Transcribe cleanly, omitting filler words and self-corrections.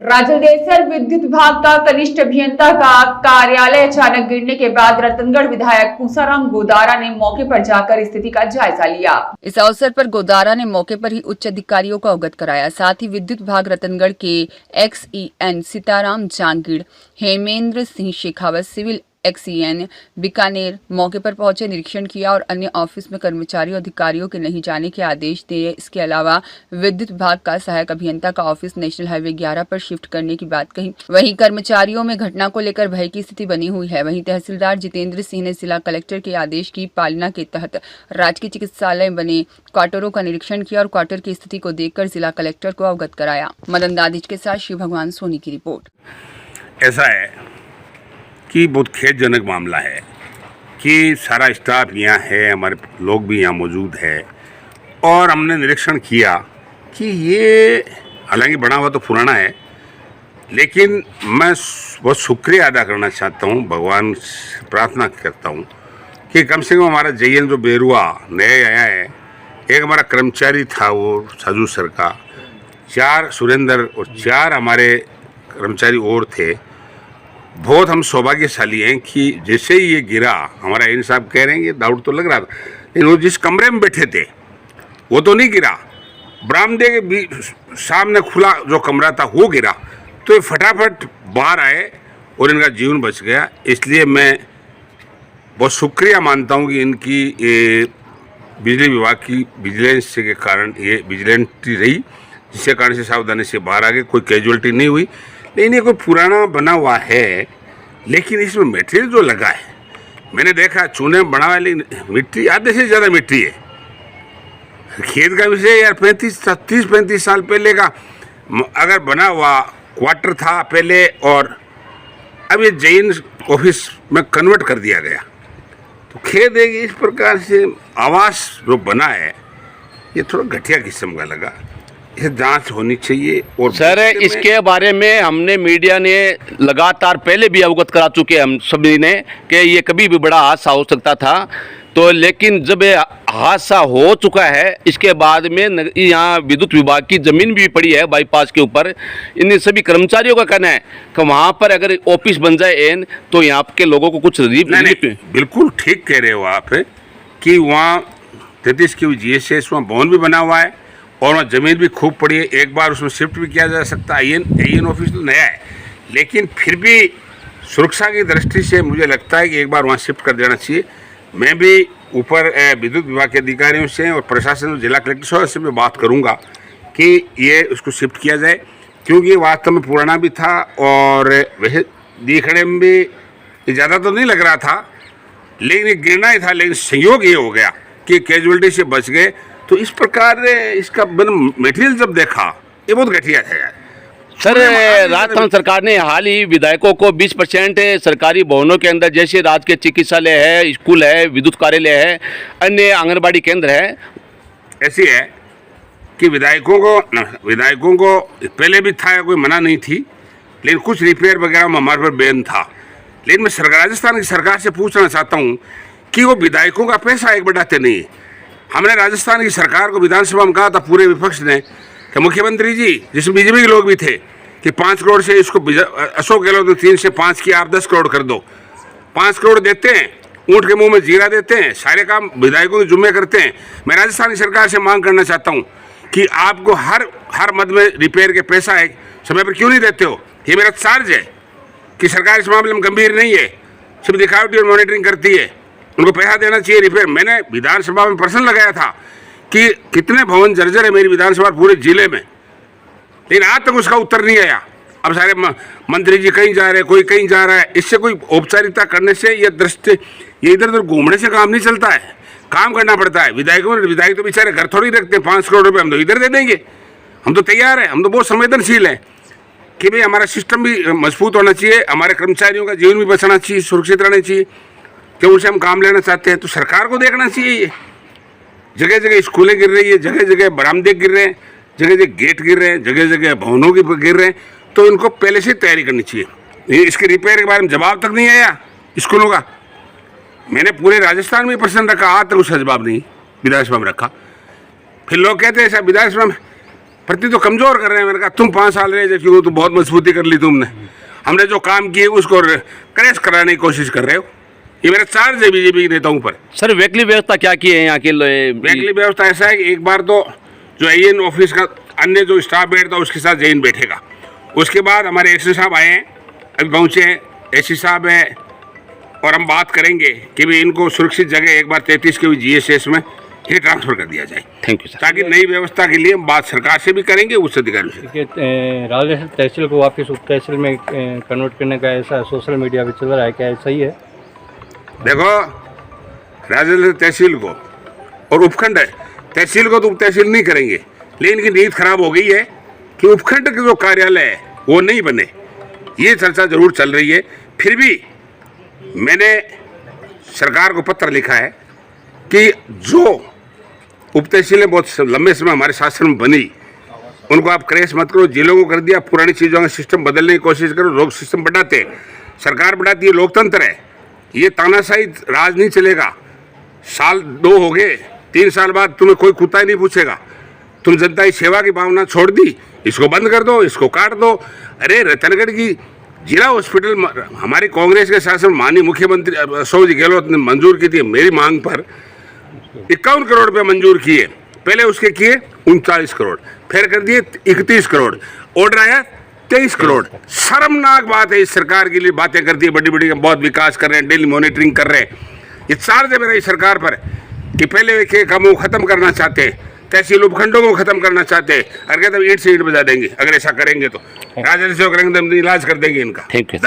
राजदेसर विद्युत विभाग का कनिष्ठ अभियंता का कार्यालय अचानक गिरने के बाद रतनगढ़ विधायक पूसाराम गोदारा ने मौके पर जाकर स्थिति का जायजा लिया। इस अवसर पर गोदारा ने मौके पर ही उच्च अधिकारियों को अवगत कराया। साथ ही विद्युत विभाग रतनगढ़ के XEN Sitaram Jangid, Hemendra Singh Shekhawat, civil XEN Bikaner मौके पर पहुंचे, निरीक्षण किया और अन्य ऑफिस में कर्मचारियों अधिकारियों के नहीं जाने के आदेश दिए। इसके अलावा विद्युत विभाग का सहायक अभियंता का ऑफिस नेशनल हाईवे 11 पर शिफ्ट करने की बात कही। वहीं कर्मचारियों में घटना को लेकर भय की स्थिति बनी हुई है। वहीं तहसीलदार जितेंद्र सिंह ने जिला कलेक्टर के आदेश की पालना के तहत राजकीय चिकित्सालय बने क्वार्टरों का निरीक्षण किया और क्वार्टर की स्थिति को देखकर जिला कलेक्टर को अवगत कराया। मदन दादिज के साथ शिव भगवान सोनी की रिपोर्ट। ऐसा है कि बहुत खेदजनक मामला है कि सारा स्टाफ यहाँ है, हमारे लोग भी यहाँ मौजूद है और हमने निरीक्षण किया कि ये हालांकि बना हुआ तो पुराना है, लेकिन मैं बहुत शुक्रिया अदा करना चाहता हूँ, भगवान से प्रार्थना करता हूँ कि कम से कम हमारा JN जो बेरुआ नया आया है, एक हमारा कर्मचारी था वो साजू सर का, 4 सुरेंद्र और 4 हमारे कर्मचारी और थे। बहुत हम सौभाग्यशाली हैं कि जैसे ही ये गिरा, हमारा इन साहब कह रहे हैं कि डाउट तो लग रहा था, लेकिन वो जिस कमरे में बैठे थे वो तो नहीं गिरा, बरामदे के सामने खुला जो कमरा था वो गिरा, तो ये फटाफट बाहर आए और इनका जीवन बच गया। इसलिए मैं बहुत शुक्रिया मानता हूँ कि इनकी ये बिजली विभाग की विजिलेंस के कारण ये विजिलेंटी रही, जिसके कारण से सावधानी से बाहर आ गए, कोई कैजुअलिटी नहीं हुई। लेकिन ये कोई पुराना बना हुआ है, लेकिन इसमें मटेरियल जो लगा है, मैंने देखा चूने बना वाली मिट्टी आधे से ज़्यादा मिट्टी है। खेत का विषय यार 30-35 साल पहले का अगर बना हुआ क्वार्टर था पहले, और अब ये JN ऑफिस में कन्वर्ट कर दिया गया, तो खेत है कि इस प्रकार से आवास जो बना है ये थोड़ा घटिया किस्म का लगा। ये जांच होनी चाहिए। और सर इसके बारे में हमने मीडिया ने लगातार पहले भी अवगत करा चुके हम सभी ने कि ये कभी भी बड़ा हादसा हो सकता था, तो लेकिन जब ये हादसा हो चुका है इसके बाद में यहाँ विद्युत विभाग की ज़मीन भी पड़ी है बाईपास के ऊपर। इन सभी कर्मचारियों का कहना है कि वहाँ पर अगर ऑफिस बन जाए तो यहाँ के लोगों को कुछ रिलीफ। बिल्कुल ठीक कह रहे हो आप कि वहाँ 33 की GSS वहाँ भवन भी बना हुआ है और वहाँ ज़मीन भी खूब पड़ी है, एक बार उसमें शिफ्ट भी किया जा सकता है। AN ऑफिस तो नया है, लेकिन फिर भी सुरक्षा की दृष्टि से मुझे लगता है कि एक बार वहाँ शिफ्ट कर देना चाहिए। मैं भी ऊपर विद्युत विभाग के अधिकारियों से और प्रशासन जिला कलेक्टर से मैं बात करूँगा कि ये उसको शिफ्ट किया जाए, क्योंकि वास्तव में पुराना भी था और वैसे दिखने में भी ज़्यादा तो नहीं लग रहा था, लेकिन ये गिरना ही था। लेकिन संयोग ये हो गया कि कैजुअलिटी से बच गए। तो इस प्रकार इसका मटेरियल जब देखा ये बहुत घटिया था यार। सर राजस्थान सरकार ने हाल ही विधायकों को 20% सरकारी भवनों के अंदर, जैसे राजकीय चिकित्सालय है, स्कूल है, विद्युत कार्यालय है, अन्य आंगनबाड़ी केंद्र है, ऐसी है कि विधायकों को पहले भी था, कोई मना नहीं थी, लेकिन कुछ रिपेयर वगैरह में हमारे पर बैन था। लेकिन मैं राजस्थान की सरकार से पूछना चाहता हूँ कि वो विधायकों का पैसा एक बढ़ाते नहीं। हमने राजस्थान की सरकार को विधानसभा में कहा था पूरे विपक्ष ने कि मुख्यमंत्री जी, जिसमें BJP के लोग भी थे, कि 5 करोड़ से इसको अशोक गहलोत ने 3 से 5 किया, आप 10 करोड़ कर दो। 5 करोड़ देते हैं, ऊँट के मुंह में जीरा देते हैं, सारे काम विधायकों के जुम्मे करते हैं। मैं राजस्थान की सरकार से मांग करना चाहता हूँ कि आपको हर मद में रिपेयर के पैसा है, समय पर क्यों नहीं देते हो? ये मेरा चार्ज है कि सरकार इस मामले में गंभीर नहीं है, सिर्फ दिखावटी और मॉनिटरिंग करती है। उनको पैसा देना चाहिए रिपेयर। मैंने विधानसभा में प्रश्न लगाया था कि कितने भवन जर्जर है मेरी विधानसभा पूरे जिले में, लेकिन आज तक उसका उत्तर नहीं आया। अब सारे मंत्री जी कहीं जा रहे हैं, कोई कहीं जा रहा है। इससे कोई औपचारिकता करने से या दृष्टि ये इधर उधर घूमने से काम नहीं चलता है, काम करना पड़ता है। विधायक तो बेचारे घर थोड़ी रखते हैं। 5 करोड़ रुपये हम तो इधर दे देंगे, हम तो तैयार हैं, हम तो बहुत संवेदनशील हैं कि भाई हमारा सिस्टम भी मजबूत होना चाहिए, हमारे कर्मचारियों का जीवन भी बचाना चाहिए, सुरक्षित रहना चाहिए, कि उनसे हम काम लेना चाहते हैं। तो सरकार को देखना चाहिए। ये जगह जगह स्कूलें गिर रही है, जगह जगह बरामदे गिर रहे हैं, जगह जगह गेट गिर रहे हैं, जगह जगह भवनों की गिर रहे हैं, तो इनको पहले से तैयारी करनी चाहिए। इसके रिपेयर के बारे में जवाब तक नहीं आया स्कूलों का। मैंने पूरे राजस्थान में प्रश्न रखा, आज तक उसका जवाब नहीं विधानसभा में रखा। फिर लोग कहते हैं ऐसा विधानसभा में प्रति तो कमजोर कर रहे हैं। मैंने कहा तुम 5 साल रहे क्यों, तो बहुत मजबूती कर ली तुमने। हमने जो काम किए उसको क्रैश कराने की कोशिश कर रहे हो। ये मेरा चार्ज है बीजेपी के नेताओं पर। सर वैकल्पिक व्यवस्था क्या की है यहाँ के वैकल्पिक व्यवस्था ऐसा है कि एक बार तो जो AN ऑफिस का अन्य जो स्टाफ बैठता उसके साथ जैन बैठेगा। उसके बाद हमारे एसपी साहब आए हैं, अभी पहुँचे हैं, एसपी साहब है, और हम बात करेंगे कि भी इनको सुरक्षित जगह एक बार 33 के GSS में ये ट्रांसफर कर दिया जाए। Thank you sir. ताकि नई व्यवस्था के लिए हम बात सरकार से भी करेंगे, उच्च अधिकारियों से। राजस्व तहसील को वापस उप तहसील में कन्वर्ट करने का ऐसा सोशल मीडिया पे चल रहा है, क्या सही है? देखो, राजस्व तहसील को और उपखंड तहसील को तो उप तहसील नहीं करेंगे, लेकिन इनकी नीयत खराब हो गई है कि उपखंड के जो कार्यालय है वो नहीं बने। ये चर्चा जरूर चल रही है। फिर भी मैंने सरकार को पत्र लिखा है कि जो उप तहसीलें बहुत लंबे समय हमारे शासन में बनी, उनको आप क्रैश मत करो। जिलों को कर दिया, पुरानी चीज़ों का सिस्टम बदलने की कोशिश करो। लोग सिस्टम बढ़ाते हैं, सरकार बढ़ाती है, लोकतंत्र है। ये तानाशाही राज नहीं चलेगा। साल 2 हो गए, 3 साल बाद तुम्हें कोई कुत्ता ही नहीं पूछेगा। तुम जनता की सेवा की भावना छोड़ दी, इसको बंद कर दो, इसको काट दो। अरे रतनगढ़ की जिला हॉस्पिटल हमारी कांग्रेस के शासन माननीय मुख्यमंत्री अशोक जी गहलोत ने मंजूर की थी। मेरी मांग पर 51 करोड़ रुपये मंजूर किए, पहले उसके किए 39 करोड़, फिर कर दिए 31 करोड़, ऑर्डर आया 23 करोड़। शर्मनाक बात है। इस सरकार के लिए बातें करती है बड़ी बड़ी, बहुत विकास कर रहे हैं, डेली मॉनिटरिंग कर रहे हैं। ये चार्ज है मेरा इस सरकार पर कि पहले वे के कामों को खत्म करना चाहते हैं, तहसील उपखंडों को खत्म करना चाहते हैं। अगर कहते ईंट से ईंट बजा देंगे, अगर ऐसा करेंगे तो राजस्व करेंगे तो हम इलाज कर देंगे इनका। Thank you.